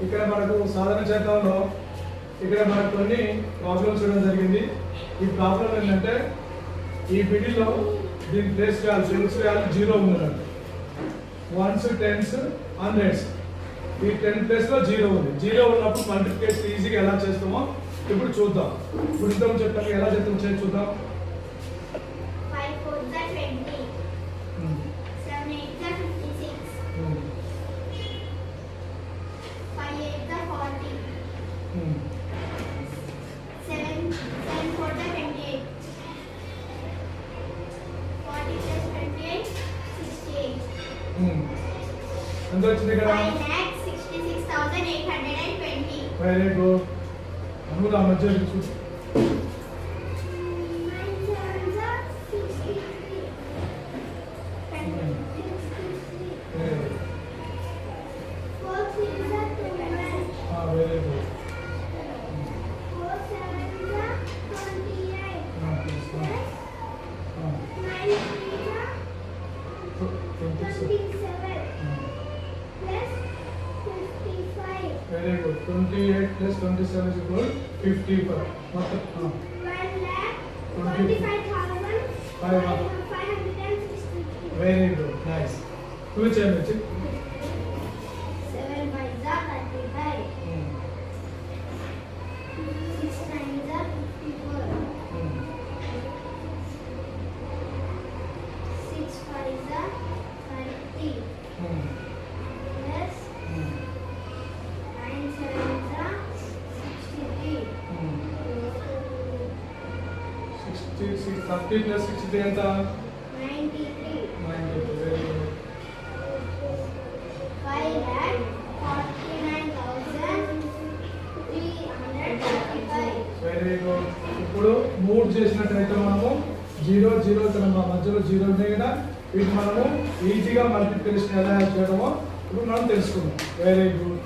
ఇక్కడ మనకు సాధారణ శాతంలో ఇక్కడ మనకు కొన్ని ప్రాబ్లమ్స్ ఇవ్వడం జరిగింది. ఈ ప్రాబ్లం ఏంటంటే ఈ బిడిలో దీని ప్లేస్ వాల్యూ సెల్స్ వాల్యూ 0 ఉందండి. 1s 10s 100s ఈ 10 ప్లేస్ లో 0 ఉంది. 0 ఉన్నప్పుడు మల్టిప్లికేషన్ ఈజీగా ఎలా చేస్తామో ఇప్పుడు చూద్దాం. ఇప్పుడు ఇంతకు చెప్పాక ఎలా చేస్తాం చూద్దాం. 5 4 20 7 8 56 5 8 40 7 4 28 40 plus 28 68 ఎంత వచ్చింది ఇక్కడ? 5,66,820. Very good. అనుకున్నా మధ్య చూడు. 28 plus 27 is equal 55. మొత్తం 1,25,563. Very good nice. టూ చేయండి. 7 5 35. 6 9 54. 6 5 30. Plus 9 7 63. 66 30 plus 63 ఎంత? 93. 92. Very good. 5,49,335. Very good. ఇప్పుడు మూవ్ చేసినట్లయితే మనము 0 0 ఇక్కడ మధ్యలో 0 ఉంటాయి కదా, వీటి మనము ఈజీగా మల్టిప్లికేషన్ ఎలా చేయడమో ఇప్పుడు మనం తెలుసుకుందాం. Very good.